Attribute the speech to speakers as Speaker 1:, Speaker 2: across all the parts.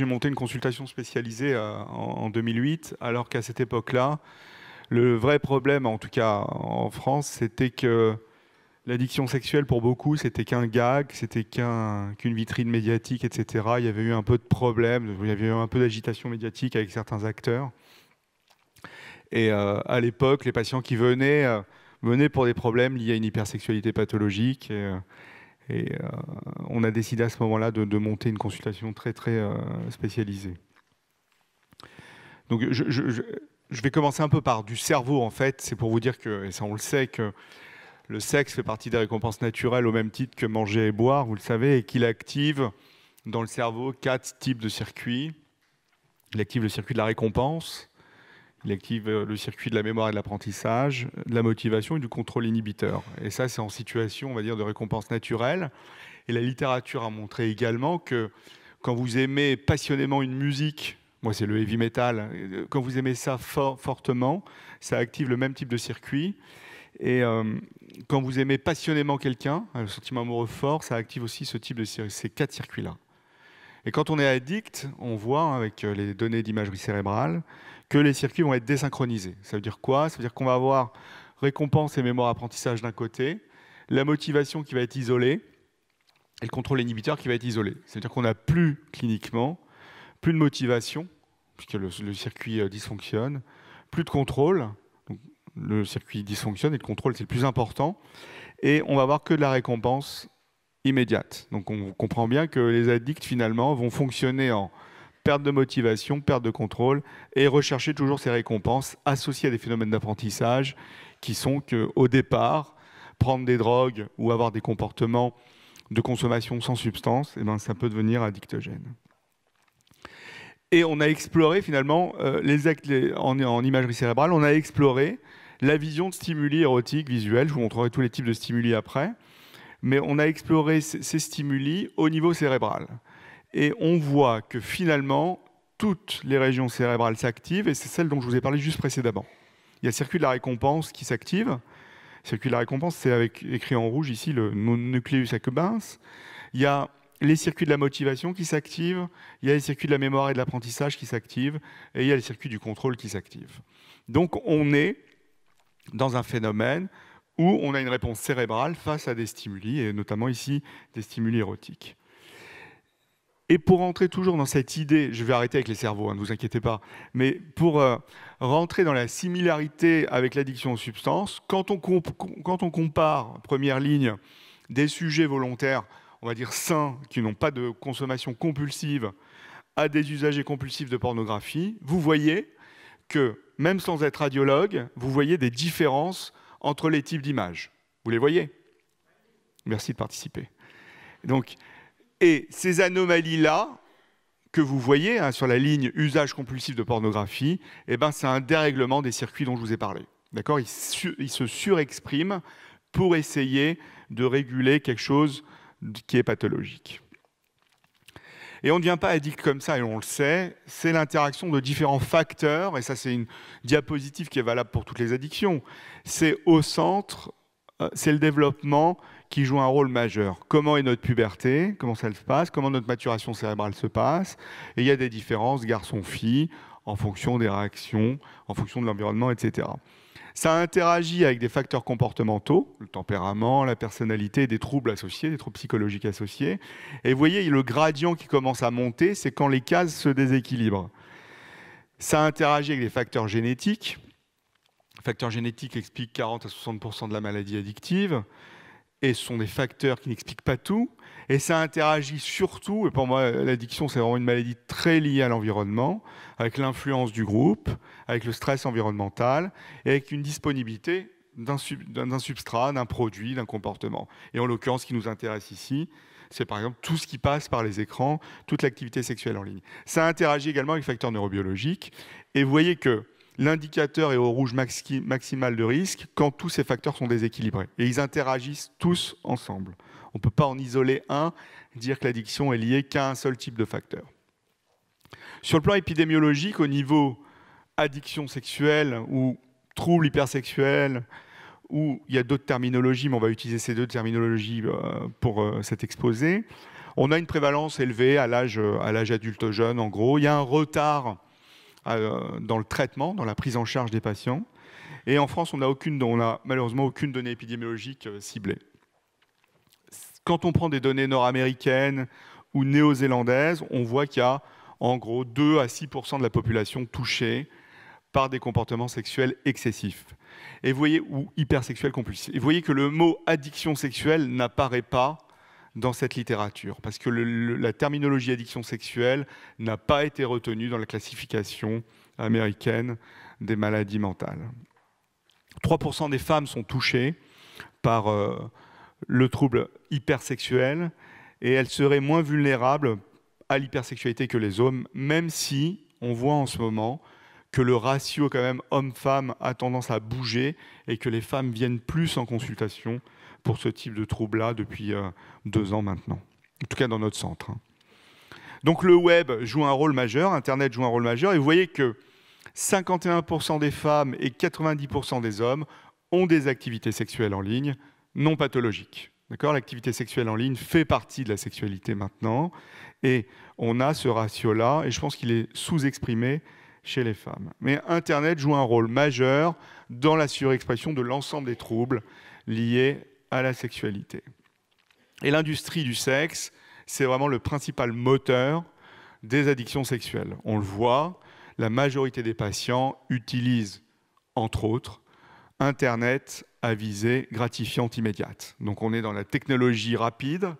Speaker 1: monté une consultation spécialisée en 2008, alors qu'à cette époque-là, le vrai problème, en tout cas en France, c'était que l'addiction sexuelle, pour beaucoup, c'était qu'un gag, c'était qu'une vitrine médiatique, etc. Il y avait eu un peu de problèmes, il y avait eu un peu d'agitation médiatique avec certains acteurs. Et à l'époque, les patients qui venaient pour des problèmes liés à une hypersexualité pathologique. Et on a décidé à ce moment-là de monter une consultation très, très spécialisée. Donc, je vais commencer un peu par du cerveau, en fait. C'est pour vous dire que, et ça on le sait, que le sexe fait partie des récompenses naturelles au même titre que manger et boire, vous le savez, et qu'il active dans le cerveau 4 types de circuits. Il active le circuit de la récompense, il active le circuit de la mémoire et de l'apprentissage, de la motivation et du contrôle inhibiteur. Et ça, c'est en situation, on va dire, de récompense naturelle. Et la littérature a montré également que quand vous aimez passionnément une musique, moi c'est le heavy metal, quand vous aimez ça fortement, ça active le même type de circuit. Et quand vous aimez passionnément quelqu'un, le sentiment amoureux fort, ça active aussi ce type de ces 4 circuits-là. Et quand on est addict, on voit avec les données d'imagerie cérébrale que les circuits vont être désynchronisés. Ça veut dire quoi? Ça veut dire qu'on va avoir récompense et mémoire apprentissage d'un côté, la motivation qui va être isolée, et le contrôle inhibiteur qui va être isolé. C'est-à-dire qu'on n'a plus cliniquement, plus de motivation, puisque le circuit dysfonctionne, plus de contrôle, donc le circuit dysfonctionne et le contrôle c'est le plus important, et on va avoir que de la récompense immédiate. Donc on comprend bien que les addicts finalement vont fonctionner en perte de motivation, perte de contrôle, et rechercher toujours ces récompenses associées à des phénomènes d'apprentissage qui sont qu'au départ, prendre des drogues ou avoir des comportements de consommation sans substance, eh ben, ça peut devenir addictogène. Et on a exploré finalement, en imagerie cérébrale, on a exploré la vision de stimuli érotiques visuels. Je vous montrerai tous les types de stimuli après. Mais on a exploré ces stimuli au niveau cérébral. Et on voit que finalement, toutes les régions cérébrales s'activent, et c'est celle dont je vous ai parlé juste précédemment. Il y a le circuit de la récompense qui s'active. Le circuit de la récompense, c'est avec écrit en rouge ici le nucléus accumbens. Il y a les circuits de la motivation qui s'activent, il y a les circuits de la mémoire et de l'apprentissage qui s'activent, et il y a les circuits du contrôle qui s'activent. Donc on est dans un phénomène où on a une réponse cérébrale face à des stimuli, et notamment ici des stimuli érotiques. Et pour rentrer toujours dans cette idée, je vais arrêter avec les cerveaux, ne vous inquiétez pas, mais pour rentrer dans la similarité avec l'addiction aux substances, quand on compare, première ligne, des sujets volontaires, on va dire sains, qui n'ont pas de consommation compulsive, à des usagers compulsifs de pornographie, vous voyez que, même sans être radiologue, vous voyez des différences entre les types d'images. Vous les voyez? Merci de participer. Donc, et ces anomalies-là, que vous voyez sur la ligne usage compulsif de pornographie, eh ben, c'est un dérèglement des circuits dont je vous ai parlé. D'accord? Ils se surexpriment pour essayer de réguler quelque chose qui est pathologique. Et on ne devient pas addict comme ça, et on le sait, c'est l'interaction de différents facteurs, et ça c'est une diapositive qui est valable pour toutes les addictions. C'est au centre, c'est le développement qui joue un rôle majeur. Comment est notre puberté, comment ça se passe, comment notre maturation cérébrale se passe, et il y a des différences garçon-fille en fonction des réactions, en fonction de l'environnement, etc. Ça interagit avec des facteurs comportementaux, le tempérament, la personnalité, des troubles associés, des troubles psychologiques associés. Et vous voyez, le gradient qui commence à monter, c'est quand les cases se déséquilibrent. Ça interagit avec des facteurs génétiques. Les facteurs génétiques expliquent 40 à 60% de la maladie addictive. Et ce sont des facteurs qui n'expliquent pas tout. Et ça interagit surtout, et pour moi, l'addiction, c'est vraiment une maladie très liée à l'environnement, avec l'influence du groupe, avec le stress environnemental, et avec une disponibilité d'un substrat, d'un produit, d'un comportement. Et en l'occurrence, ce qui nous intéresse ici, c'est par exemple tout ce qui passe par les écrans, toute l'activité sexuelle en ligne. Ça interagit également avec les facteurs neurobiologiques. Et vous voyez que l'indicateur est au rouge maximal de risque quand tous ces facteurs sont déséquilibrés. Et ils interagissent tous ensemble. On ne peut pas en isoler un, dire que l'addiction est liée qu'à un seul type de facteur. Sur le plan épidémiologique, au niveau addiction sexuelle ou trouble hypersexuel, où il y a d'autres terminologies, mais on va utiliser ces deux terminologies pour cet exposé, On a une prévalence élevée à l'âge adulte jeune, en gros. Il y a un retard dans le traitement, dans la prise en charge des patients. Et en France, on n'a malheureusement aucune donnée épidémiologique ciblée. Quand on prend des données nord-américaines ou néo-zélandaises, on voit qu'il y a en gros 2 à 6% de la population touchée par des comportements sexuels excessifs. Et vous voyez, ou hypersexuels compulsifs. Et vous voyez que le mot addiction sexuelle n'apparaît pas dans cette littérature, parce que la terminologie addiction sexuelle n'a pas été retenue dans la classification américaine des maladies mentales. 3% des femmes sont touchées par le trouble hypersexuel, et elles seraient moins vulnérables à l'hypersexualité que les hommes, même si on voit en ce moment que le ratio quand même homme-femme a tendance à bouger et que les femmes viennent plus en consultation pour ce type de trouble-là depuis 2 ans maintenant, en tout cas dans notre centre. Donc le web joue un rôle majeur, Internet joue un rôle majeur, et vous voyez que 51% des femmes et 90% des hommes ont des activités sexuelles en ligne non pathologiques. L'activité sexuelle en ligne fait partie de la sexualité maintenant, et on a ce ratio-là, et je pense qu'il est sous-exprimé chez les femmes. Mais Internet joue un rôle majeur dans la surexpression de l'ensemble des troubles liés à la sexualité. Et l'industrie du sexe, c'est vraiment le principal moteur des addictions sexuelles. On le voit, la majorité des patients utilisent, entre autres, Internet à visée gratifiante immédiate. Donc on est dans la technologie rapide,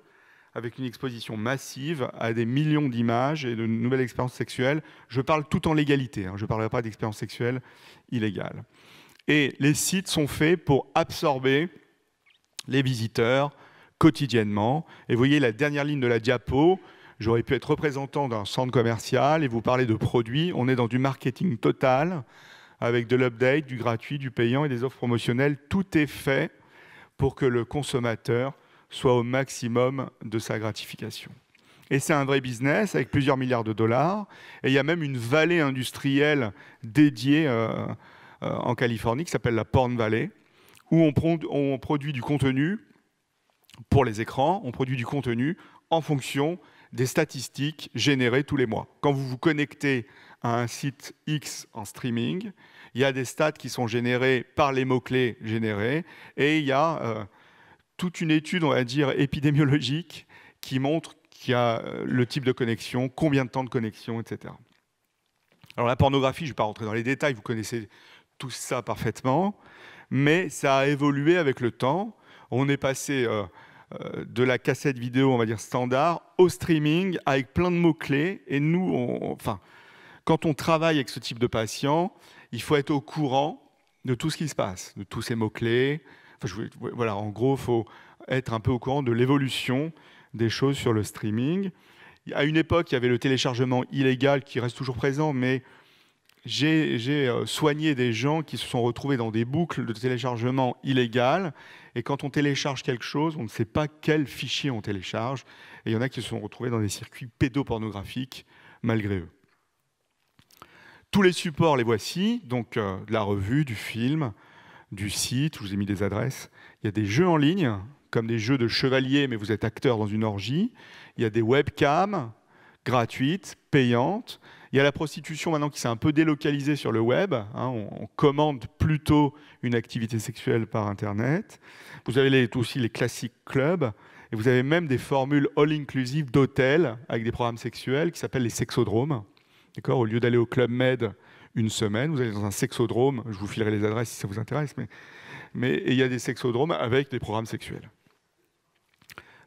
Speaker 1: avec une exposition massive à des millions d'images et de nouvelles expériences sexuelles. Je parle tout en légalité, je ne parlerai pas d'expériences sexuelles illégales. Et les sites sont faits pour absorber les visiteurs quotidiennement. Et vous voyez la dernière ligne de la diapo, j'aurais pu être représentant d'un centre commercial et vous parler de produits. On est dans du marketing total, avec de l'update, du gratuit, du payant et des offres promotionnelles. Tout est fait pour que le consommateur soit au maximum de sa gratification. Et c'est un vrai business avec plusieurs milliards de dollars. Et il y a même une vallée industrielle dédiée en Californie qui s'appelle la Porn Valley, où on produit du contenu pour les écrans, on produit du contenu en fonction des statistiques générées tous les mois. Quand vous vous connectez à un site X en streaming, il y a des stats qui sont générés par les mots-clés générés, et il y a toute une étude, on va dire, épidémiologique qui montre qu'il y a le type de connexion, combien de temps de connexion, etc. Alors la pornographie, je ne vais pas rentrer dans les détails, vous connaissez tout ça parfaitement, mais ça a évolué avec le temps. On est passé de la cassette vidéo, on va dire standard, au streaming avec plein de mots-clés. Et nous, quand on travaille avec ce type de patient, il faut être au courant de tout ce qui se passe, de tous ces mots-clés. Voilà, en gros, il faut être un peu au courant de l'évolution des choses sur le streaming. À une époque, il y avait le téléchargement illégal qui reste toujours présent, mais j'ai soigné des gens qui se sont retrouvés dans des boucles de téléchargement illégal. Et quand on télécharge quelque chose, on ne sait pas quel fichier on télécharge. Et il y en a qui se sont retrouvés dans des circuits pédopornographiques malgré eux. Tous les supports, les voici. Donc, de la revue, du film, du site, je vous ai mis des adresses. Il y a des jeux en ligne, comme des jeux de chevalier, mais vous êtes acteur dans une orgie. Il y a des webcams gratuites, payantes. Il y a la prostitution maintenant qui s'est un peu délocalisée sur le web. On commande plutôt une activité sexuelle par Internet. Vous avez aussi les classiques clubs. Et vous avez même des formules all-inclusive d'hôtels avec des programmes sexuels qui s'appellent les sexodromes. Au lieu d'aller au Club Med une semaine, vous allez dans un sexodrome. Je vous filerai les adresses si ça vous intéresse. Mais il y a des sexodromes avec des programmes sexuels.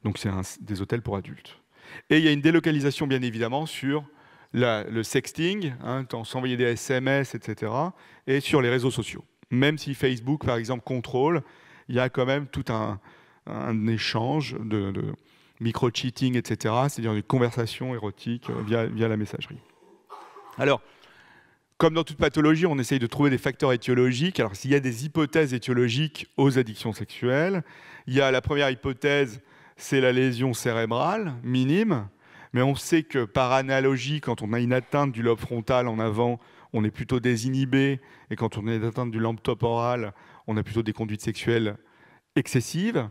Speaker 1: Donc c'est des hôtels pour adultes. Et il y a une délocalisation, bien évidemment, sur le sexting, s'envoyer des SMS, etc., et sur les réseaux sociaux. Même si Facebook, par exemple, contrôle, il y a quand même tout un échange de micro-cheating, etc., c'est-à-dire une conversation érotique via la messagerie. Alors, comme dans toute pathologie, on essaye de trouver des facteurs étiologiques. Alors, s'il y a des hypothèses étiologiques aux addictions sexuelles, il y a la première hypothèse, c'est la lésion cérébrale minime. Mais on sait que par analogie, quand on a une atteinte du lobe frontal en avant, on est plutôt désinhibé. Et quand on a une atteinte du lobe temporal, on a plutôt des conduites sexuelles excessives.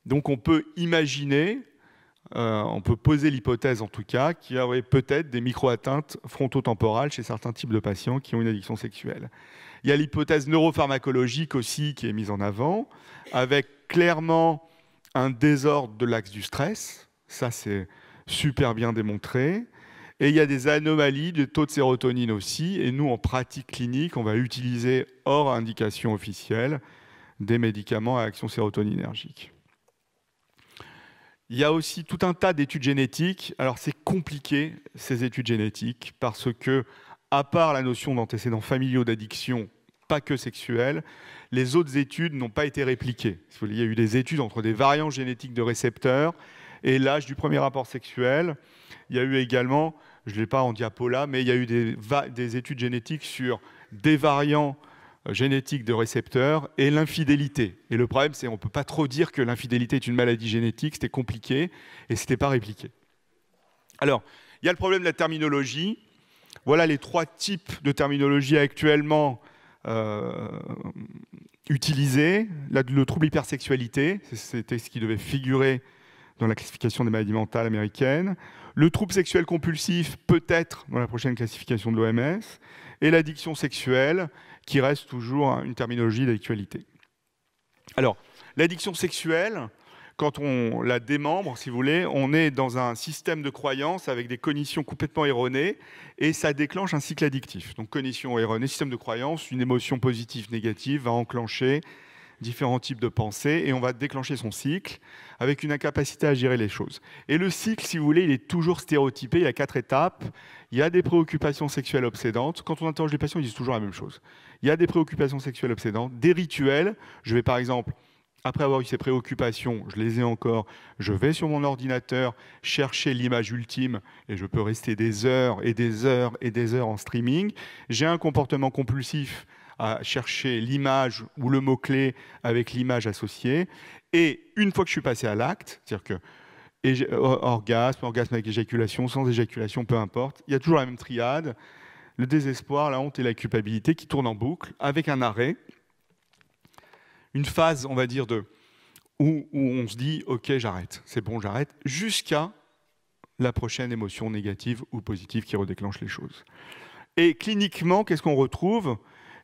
Speaker 1: Donc on peut imaginer on peut poser l'hypothèse en tout cas qu'il y aurait peut-être des micro-atteintes frontotemporales chez certains types de patients qui ont une addiction sexuelle. Il y a l'hypothèse neuropharmacologique aussi qui est mise en avant, avec clairement un désordre de l'axe du stress. Ça, c'est super bien démontré. Et il y a des anomalies de taux de sérotonine aussi. Et nous, en pratique clinique, on va utiliser, hors indication officielle, des médicaments à action sérotoninergique. Il y a aussi tout un tas d'études génétiques. Alors, c'est compliqué, ces études génétiques, parce que, à part la notion d'antécédents familiaux d'addiction, pas que sexuels, les autres études n'ont pas été répliquées. Il y a eu des études entre des variants génétiques de récepteurs et l'âge du premier rapport sexuel. Il y a eu également, je ne l'ai pas en diapo là, mais il y a eu des études génétiques sur des variants génétiques de récepteurs et l'infidélité. Et le problème, c'est qu'on ne peut pas trop dire que l'infidélité est une maladie génétique, c'était compliqué et ce n'était pas répliqué. Alors, il y a le problème de la terminologie. Voilà les 3 types de terminologie actuellement utilisés. Le trouble hypersexualité, c'était ce qui devait figurer dans la classification des maladies mentales américaines. Le trouble sexuel compulsif, peut-être dans la prochaine classification de l'OMS. Et l'addiction sexuelle, qui reste toujours une terminologie d'actualité. Alors, l'addiction sexuelle, quand on la démembre, si vous voulez, on est dans un système de croyances avec des cognitions complètement erronées et ça déclenche un cycle addictif. Donc, cognition erronée, système de croyances, une émotion positive, négative va enclencher différents types de pensées et on va déclencher son cycle avec une incapacité à gérer les choses. Et le cycle, si vous voulez, il est toujours stéréotypé, il y a 4 étapes. Il y a des préoccupations sexuelles obsédantes. Quand on interroge les patients, ils disent toujours la même chose. Il y a des préoccupations sexuelles obsédantes, des rituels. Je vais par exemple, après avoir eu ces préoccupations, je les ai encore, je vais sur mon ordinateur chercher l'image ultime et je peux rester des heures et des heures et des heures en streaming. J'ai un comportement compulsif à chercher l'image ou le mot-clé avec l'image associée. Et une fois que je suis passé à l'acte, c'est-à-dire que orgasme avec éjaculation, sans éjaculation, peu importe, il y a toujours la même triade, le désespoir, la honte et la culpabilité qui tournent en boucle avec un arrêt. Une phase, on va dire, où on se dit « Ok, j'arrête, c'est bon, j'arrête », jusqu'à la prochaine émotion négative ou positive qui redéclenche les choses. Et cliniquement, qu'est-ce qu'on retrouve ?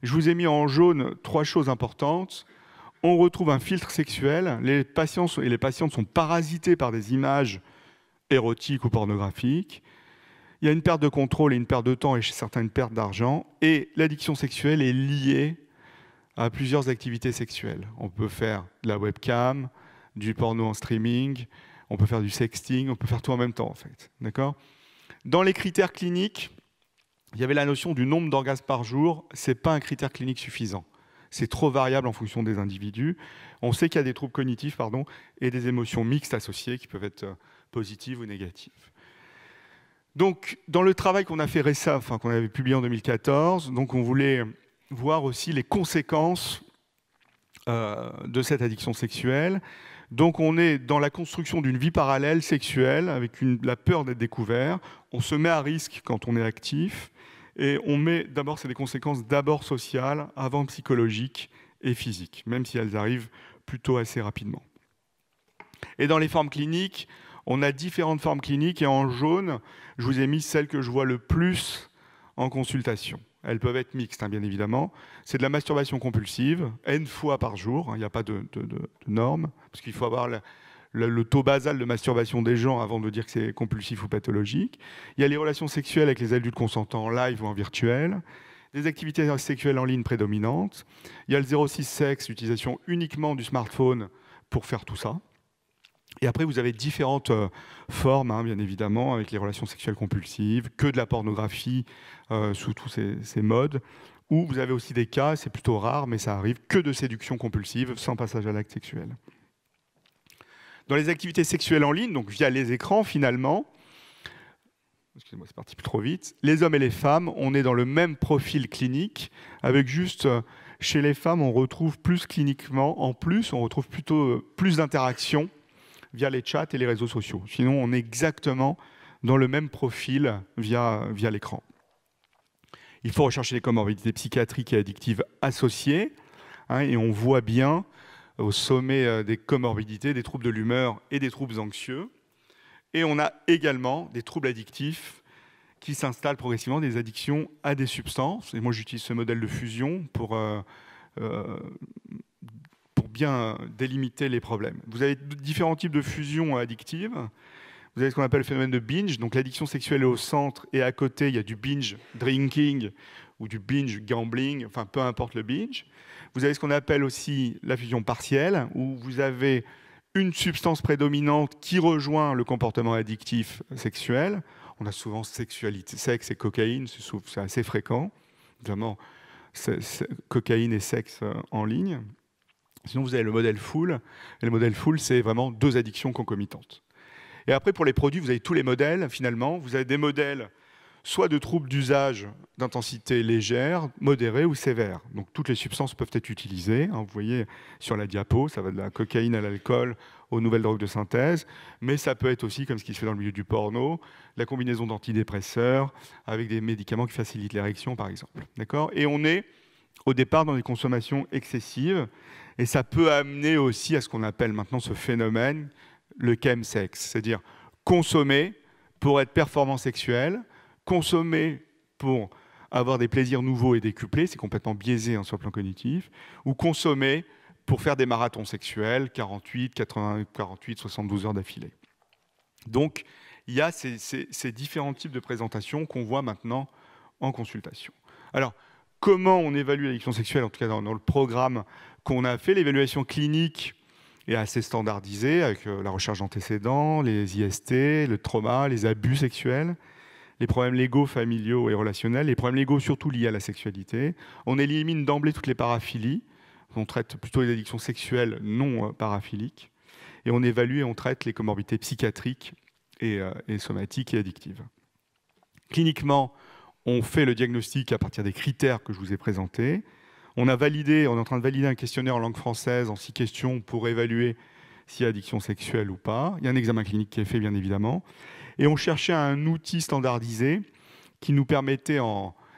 Speaker 1: Je vous ai mis en jaune 3 choses importantes. On retrouve un filtre sexuel. Les patients et les patientes sont parasités par des images érotiques ou pornographiques. Il y a une perte de contrôle et une perte de temps et chez certains une perte d'argent. Et l'addiction sexuelle est liée à plusieurs activités sexuelles. On peut faire de la webcam, du porno en streaming, on peut faire du sexting, on peut faire tout en même temps en fait. D'accord ? Dans les critères cliniques, il y avait la notion du nombre d'orgasmes par jour. Ce n'est pas un critère clinique suffisant. C'est trop variable en fonction des individus. On sait qu'il y a des troubles cognitifs et des émotions mixtes associées qui peuvent être positives ou négatives. Donc, dans le travail qu'on a fait récemment, qu'on avait publié en 2014, donc on voulait voir aussi les conséquences de cette addiction sexuelle. Donc on est dans la construction d'une vie parallèle sexuelle avec la peur d'être découvert. On se met à risque quand on est actif et on met d'abord, c'est des conséquences d'abord sociales avant psychologiques et physiques, même si elles arrivent plutôt assez rapidement. Et dans les formes cliniques, on a différentes formes cliniques et en jaune, je vous ai mis celles que je vois le plus en consultation. Elles peuvent être mixtes, bien évidemment. C'est de la masturbation compulsive, N fois par jour. Il n'y a pas de norme, parce qu'il faut avoir le taux basal de masturbation des gens avant de dire que c'est compulsif ou pathologique. Il y a les relations sexuelles avec les adultes consentants en live ou en virtuel. Des activités sexuelles en ligne prédominantes. Il y a le 06 sexe, l'utilisation uniquement du smartphone pour faire tout ça. Et après, vous avez différentes formes, bien évidemment, avec les relations sexuelles compulsives, que de la pornographie sous tous ces modes, où vous avez aussi des cas, c'est plutôt rare, mais ça arrive, que de séduction compulsive, sans passage à l'acte sexuel. Dans les activités sexuelles en ligne, donc via les écrans, finalement, excusez-moi, c'est parti trop vite, les hommes et les femmes, on est dans le même profil clinique, avec juste, chez les femmes, on retrouve plus cliniquement, en plus, on retrouve plutôt plus d'interactions, via les chats et les réseaux sociaux. Sinon, on est exactement dans le même profil via l'écran. Il faut rechercher les comorbidités psychiatriques et addictives associées, et on voit bien au sommet des comorbidités, des troubles de l'humeur et des troubles anxieux. Et on a également des troubles addictifs qui s'installent progressivement, des addictions à des substances. Et moi, j'utilise ce modèle de fusion pour bien délimiter les problèmes. Vous avez différents types de fusions addictives. Vous avez ce qu'on appelle le phénomène de binge, donc l'addiction sexuelle est au centre, et à côté, il y a du binge drinking ou du binge gambling, enfin peu importe le binge. Vous avez ce qu'on appelle aussi la fusion partielle, où vous avez une substance prédominante qui rejoint le comportement addictif sexuel. On a souvent sexualité, sexe et cocaïne, c'est assez fréquent, notamment cocaïne et sexe en ligne. Sinon, vous avez le modèle full, et le modèle full, c'est vraiment 2 addictions concomitantes. Et après, pour les produits, vous avez tous les modèles, finalement. Vous avez des modèles soit de troubles d'usage d'intensité légère, modérée ou sévère. Donc toutes les substances peuvent être utilisées. Vous voyez sur la diapo, ça va de la cocaïne à l'alcool aux nouvelles drogues de synthèse. Mais ça peut être aussi, comme ce qui se fait dans le milieu du porno, la combinaison d'antidépresseurs avec des médicaments qui facilitent l'érection, par exemple. D'accord ? Et on est au départ dans des consommations excessives. Et ça peut amener aussi à ce qu'on appelle maintenant ce phénomène, le chemsex, c'est-à-dire consommer pour être performant sexuel, consommer pour avoir des plaisirs nouveaux et décuplés, c'est complètement biaisé sur le plan cognitif, ou consommer pour faire des marathons sexuels, 48, 80, 48, 72 heures d'affilée. Donc, il y a ces différents types de présentations qu'on voit maintenant en consultation. Alors, comment on évalue l'addiction sexuelle, en tout cas dans le programme qu'on a fait, l'évaluation clinique est assez standardisée avec la recherche d'antécédents, les IST, le trauma, les abus sexuels, les problèmes légaux, familiaux et relationnels, les problèmes légaux surtout liés à la sexualité. On élimine d'emblée toutes les paraphilies. On traite plutôt les addictions sexuelles non paraphiliques. Et on évalue et on traite les comorbidités psychiatriques et somatiques et addictives. Cliniquement, on fait le diagnostic à partir des critères que je vous ai présentés. On est en train de valider un questionnaire en langue française en 6 questions pour évaluer s'il y a addiction sexuelle ou pas. Il y a un examen clinique qui est fait, bien évidemment. Et on cherchait un outil standardisé qui nous permettait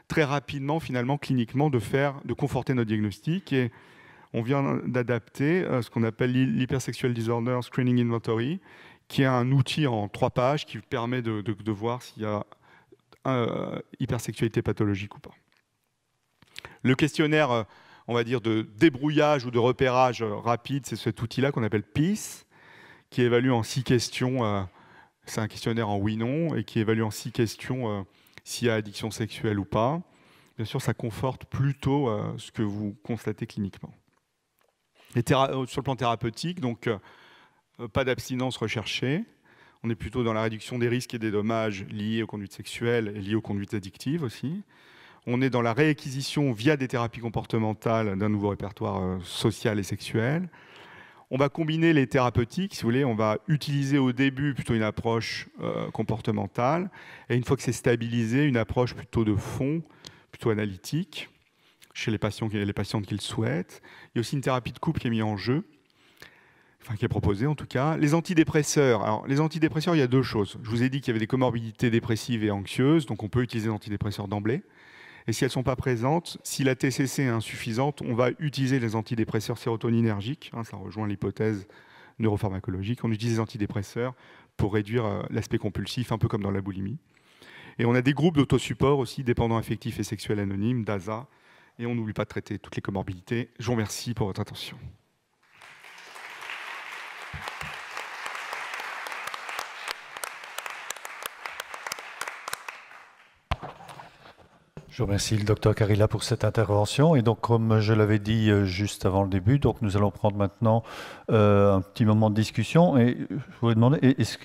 Speaker 1: très rapidement, finalement, cliniquement, de conforter notre diagnostic. Et on vient d'adapter ce qu'on appelle l'Hypersexual Disorder Screening Inventory, qui est un outil en 3 pages qui permet de voir s'il y a hypersexualité pathologique ou pas. Le questionnaire, on va dire, de débrouillage ou de repérage rapide, c'est cet outil-là qu'on appelle PEACE, qui évalue en 6 questions. C'est un questionnaire en oui-non et qui évalue en 6 questions s'il y a addiction sexuelle ou pas. Bien sûr, ça conforte plutôt ce que vous constatez cliniquement. Sur le plan thérapeutique, donc pas d'abstinence recherchée. On est plutôt dans la réduction des risques et des dommages liés aux conduites sexuelles et liés aux conduites addictives aussi. On est dans la réacquisition via des thérapies comportementales d'un nouveau répertoire social et sexuel. On va combiner les thérapeutiques, si vous voulez. On va utiliser au début plutôt une approche comportementale et une fois que c'est stabilisé, une approche plutôt de fond, plutôt analytique, chez les patients et les patientes qui le souhaitent. Il y a aussi une thérapie de couple qui est mise en jeu, enfin qui est proposée en tout cas. Les antidépresseurs. Alors, les antidépresseurs, il y a 2 choses. Je vous ai dit qu'il y avait des comorbidités dépressives et anxieuses, donc on peut utiliser les antidépresseurs d'emblée. Et si elles ne sont pas présentes, si la TCC est insuffisante, on va utiliser les antidépresseurs sérotoninergiques. Ça rejoint l'hypothèse neuropharmacologique. On utilise les antidépresseurs pour réduire l'aspect compulsif, un peu comme dans la boulimie. Et on a des groupes d'autosupport aussi, dépendants affectifs et sexuels anonymes, DASA. Et on n'oublie pas de traiter toutes les comorbidités. Je vous remercie pour votre attention.
Speaker 2: Je remercie le docteur Carilla pour cette intervention. Et donc, comme je l'avais dit juste avant le début, donc nous allons prendre maintenant un petit moment de discussion. Et je voudrais demander, est-ce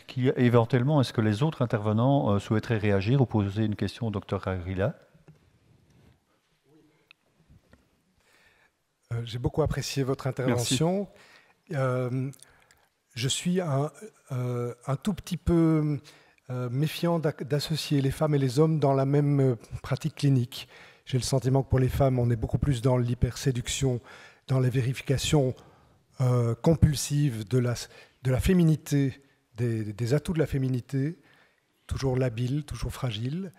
Speaker 2: que les autres intervenants souhaiteraient réagir ou poser une question au docteur Carilla?
Speaker 3: J'ai beaucoup apprécié votre intervention. Je suis un tout petit peu méfiant d'associer les femmes et les hommes dans la même pratique clinique. J'ai le sentiment que pour les femmes, on est beaucoup plus dans l'hyperséduction, dans les vérifications compulsives de la féminité, des atouts de la féminité, toujours labile, toujours fragile.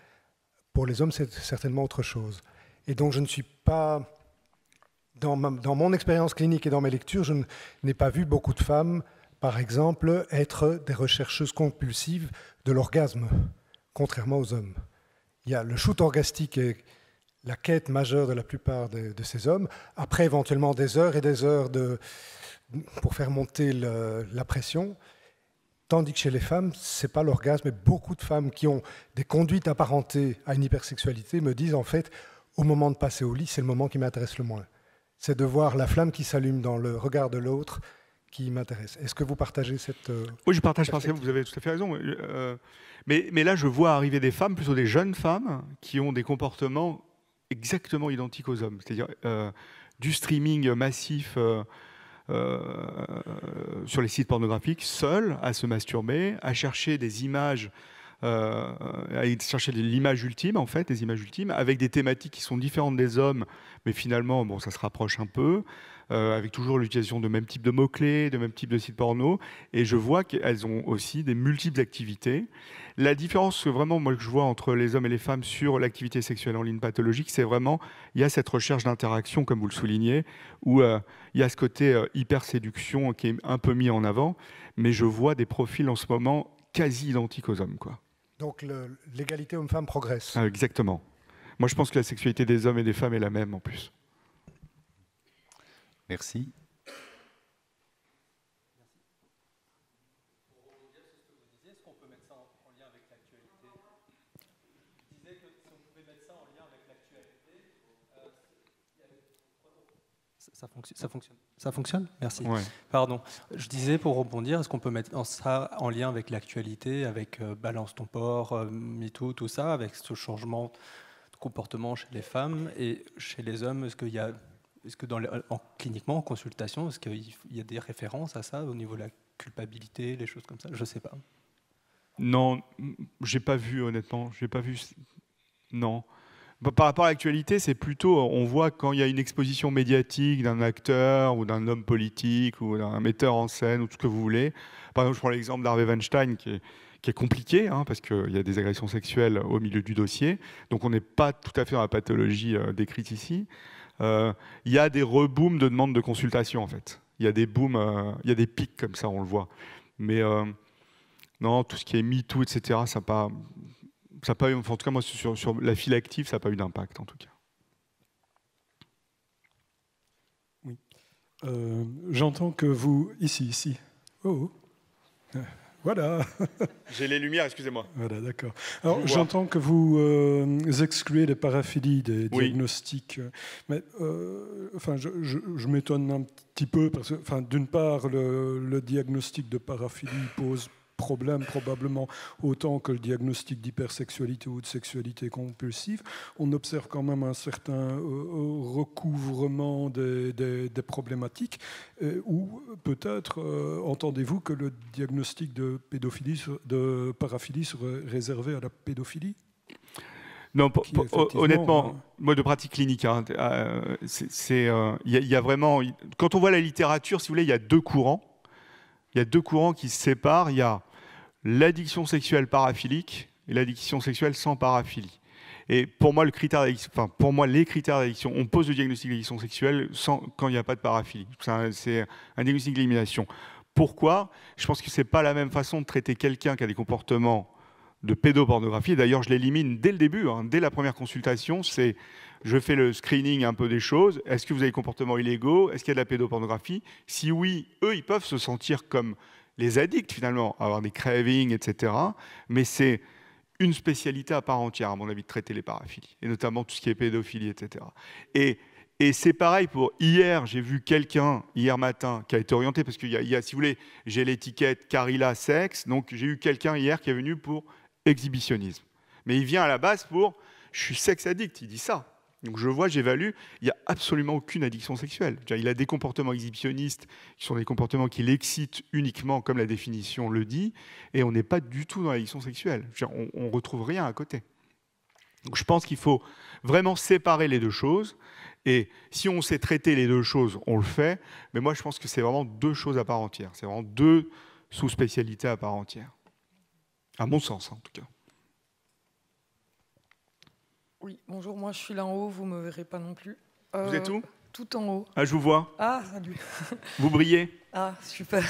Speaker 3: Pour les hommes, c'est certainement autre chose. Et donc, je ne suis pas... Dans mon expérience clinique et dans mes lectures, je n'ai pas vu beaucoup de femmes par exemple, être des rechercheuses compulsives de l'orgasme, contrairement aux hommes. Il y a le shoot orgastique est la quête majeure de la plupart de ces hommes, après éventuellement des heures et des heures pour faire monter la pression, tandis que chez les femmes, ce n'est pas l'orgasme, et beaucoup de femmes qui ont des conduites apparentées à une hypersexualité me disent en fait, au moment de passer au lit, c'est le moment qui m'intéresse le moins. C'est de voir la flamme qui s'allume dans le regard de l'autre qui m'intéresse. Est-ce que vous partagez cette...
Speaker 1: Oui, je partage partiellement, vous avez tout à fait raison. Mais là, je vois arriver des femmes, plutôt des jeunes femmes, qui ont des comportements exactement identiques aux hommes. C'est-à-dire du streaming massif sur les sites pornographiques, seules, à se masturber, à chercher des images, à chercher l'image ultime, en fait, des images ultimes, avec des thématiques qui sont différentes des hommes, mais finalement, bon, ça se rapproche un peu, avec toujours l'utilisation de même type de mots-clés, de même type de sites porno, et je vois qu'elles ont aussi des multiples activités. La différence vraiment, moi, que je vois entre les hommes et les femmes sur l'activité sexuelle en ligne pathologique, c'est vraiment, il y a cette recherche d'interaction, comme vous le soulignez, où il y a ce côté hyper-séduction qui est un peu mis en avant, mais je vois des profils en ce moment quasi identiques aux hommes, quoi.
Speaker 3: Donc l'égalité homme-femme progresse.
Speaker 1: Ah, exactement. Moi, je pense que la sexualité des hommes et des femmes est la même, en plus.
Speaker 2: Merci.
Speaker 4: Ça fonctionne. Merci.
Speaker 1: Ouais.
Speaker 4: Pardon. Je disais, pour rebondir, est-ce qu'on peut mettre ça en lien avec l'actualité, avec Balance ton port, MeToo, tout ça, avec ce changement de comportement chez les femmes et chez les hommes? Est-ce que cliniquement, en consultation, est-ce qu'il y a des références à ça au niveau de la culpabilité, les choses comme ça? Je ne sais pas.
Speaker 1: Non, j'ai pas vu, honnêtement. J'ai pas vu. Non. Par rapport à l'actualité, c'est plutôt, on voit quand il y a une exposition médiatique d'un acteur ou d'un homme politique ou d'un metteur en scène ou tout ce que vous voulez. Par exemple, je prends l'exemple d'Harvey Weinstein qui est compliqué, hein, parce qu'il y a des agressions sexuelles au milieu du dossier. Donc on n'est pas tout à fait dans la pathologie décrite ici. Il y a des rebooms de demandes de consultation, en fait. Il y a des booms, il y a des pics comme ça, on le voit. Mais non, tout ce qui est MeToo, etc., ça n'a pas... en tout cas, moi, sur la file active, ça n'a pas eu d'impact, en tout cas.
Speaker 5: Oui. J'entends que vous... Ici. Oh. Voilà.
Speaker 1: J'ai les lumières, excusez-moi.
Speaker 5: Voilà, d'accord. Alors, j'entends que vous excluez les paraphilies des diagnostics. Mais, je m'étonne un petit peu, parce que, d'une part, le diagnostic de paraphilie pose problème probablement autant que le diagnostic d'hypersexualité ou de sexualité compulsive. On observe quand même un certain recouvrement des problématiques ou peut-être entendez-vous que le diagnostic de paraphilie serait réservé à la pédophilie?
Speaker 1: Non, honnêtement, moi de pratique clinique, hein, y a vraiment, quand on voit la littérature, si vous voulez, il y a deux courants. Il y a deux courants qui se séparent. Il y a l'addiction sexuelle paraphilique et l'addiction sexuelle sans paraphilie. Et pour moi, les critères d'addiction, on pose le diagnostic d'addiction sexuelle quand il n'y a pas de paraphilie. C'est un diagnostic d'élimination. Pourquoi? Je pense que ce n'est pas la même façon de traiter quelqu'un qui a des comportements de pédopornographie. D'ailleurs, je l'élimine dès le début, hein, dès la première consultation. Je fais le screening un peu des choses. Est-ce que vous avez des comportements illégaux? Est-ce qu'il y a de la pédopornographie? Si oui, eux, ils peuvent se sentir comme les addicts, finalement, avoir des cravings, etc. Mais c'est une spécialité à part entière, à mon avis, de traiter les paraphilies, et notamment tout ce qui est pédophilie, etc. Et c'est pareil pour hier, j'ai vu quelqu'un, hier matin, qui a été orienté, parce qu'il y a, si vous voulez, j'ai l'étiquette Carilla Sexe, donc j'ai eu quelqu'un hier qui est venu pour exhibitionnisme. Mais il vient à la base pour « je suis sexe addict », il dit ça. Donc je vois, j'évalue, il n'y a absolument aucune addiction sexuelle. Il a des comportements exhibitionnistes qui sont des comportements qui l'excitent uniquement, comme la définition le dit, et on n'est pas du tout dans l'addiction sexuelle. On ne retrouve rien à côté. Donc je pense qu'il faut vraiment séparer les deux choses, et si on sait traiter les deux choses, on le fait, mais moi je pense que c'est vraiment deux choses à part entière. C'est vraiment deux sous-spécialités à part entière. À mon sens, en tout cas.
Speaker 6: Oui, bonjour, moi je suis là en haut, vous ne me verrez pas non plus.
Speaker 1: Vous êtes où?
Speaker 6: Tout en haut.
Speaker 1: Ah, je vous vois.
Speaker 6: Ah, salut.
Speaker 1: Vous brillez.
Speaker 6: Ah, super.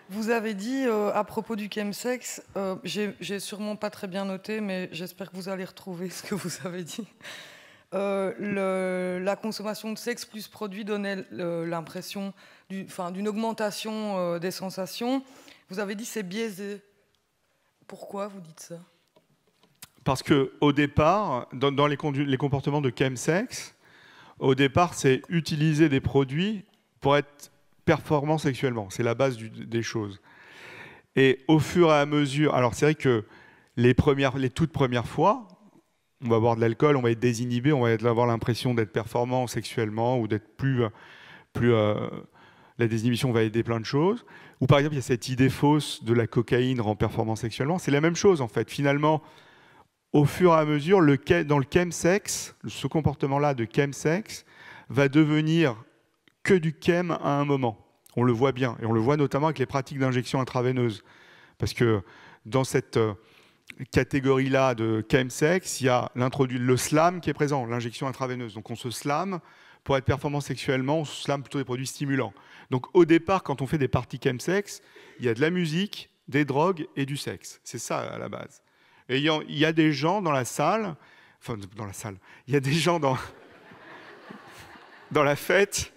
Speaker 6: Vous avez dit à propos du chemsex, j'ai sûrement pas très bien noté, mais j'espère que vous allez retrouver ce que vous avez dit. La consommation de sexe plus produit donnait l'impression d'une augmentation des sensations. Vous avez dit c'est biaisé. Pourquoi vous dites ça?
Speaker 1: Parce qu'au départ, dans les comportements de chemsex, au départ, c'est utiliser des produits pour être performant sexuellement. C'est la base des choses. Et au fur et à mesure... Alors, c'est vrai que les toutes premières fois, on va boire de l'alcool, on va être désinhibé, on va avoir l'impression d'être performant sexuellement ou d'être plus la désinhibition va aider plein de choses. Ou par exemple, il y a cette idée fausse de la cocaïne rend performant sexuellement. C'est la même chose, en fait. Finalement, au fur et à mesure, dans le chemsex, ce comportement-là de chemsex va devenir que du chem à un moment. On le voit bien. Et on le voit notamment avec les pratiques d'injection intraveineuse. Parce que dans cette catégorie-là de chemsex, il y a le slam qui est présent, l'injection intraveineuse. Donc on se slame pour être performant sexuellement, on se slame plutôt des produits stimulants. Donc au départ, quand on fait des parties chemsex, il y a de la musique, des drogues et du sexe. C'est ça à la base. Et il y a des gens dans la salle, il y a des gens dans la fête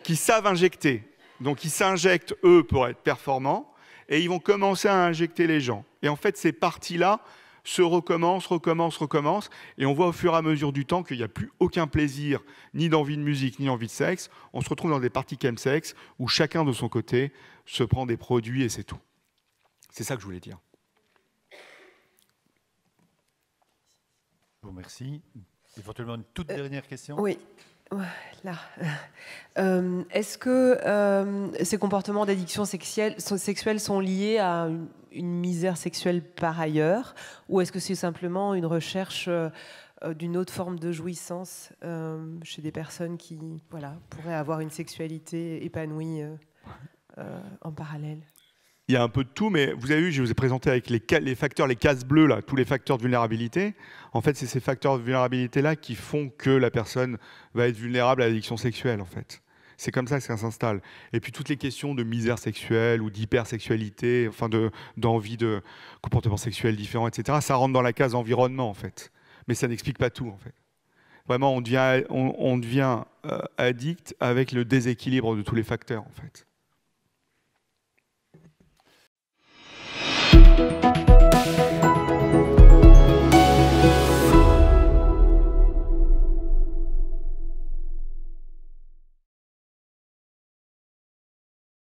Speaker 1: qui savent injecter. Donc ils s'injectent, eux, pour être performants, et ils vont commencer à injecter les gens. Et en fait, ces parties-là se recommencent, et on voit au fur et à mesure du temps qu'il n'y a plus aucun plaisir, ni d'envie de musique, ni d'envie de sexe. On se retrouve dans des parties chemsex, où chacun de son côté se prend des produits, et c'est tout. C'est ça que je voulais dire.
Speaker 2: Je vous remercie. Éventuellement une toute dernière question.
Speaker 7: Oui. Là. Est-ce que ces comportements d'addiction sexuelle sont liés à une misère sexuelle par ailleurs, ou est-ce que c'est simplement une recherche d'une autre forme de jouissance chez des personnes qui pourraient avoir une sexualité épanouie en parallèle?
Speaker 1: Il y a un peu de tout, mais vous avez vu, je vous ai présenté avec les facteurs, les cases bleues, là, tous les facteurs de vulnérabilité. En fait, c'est ces facteurs de vulnérabilité-là qui font que la personne va être vulnérable à l'addiction sexuelle, en fait. C'est comme ça que ça s'installe. Et puis toutes les questions de misère sexuelle ou d'hypersexualité, enfin d'envie de comportements sexuels différents, etc., ça rentre dans la case environnement, en fait. Mais ça n'explique pas tout, en fait. Vraiment, on devient addict avec le déséquilibre de tous les facteurs, en fait.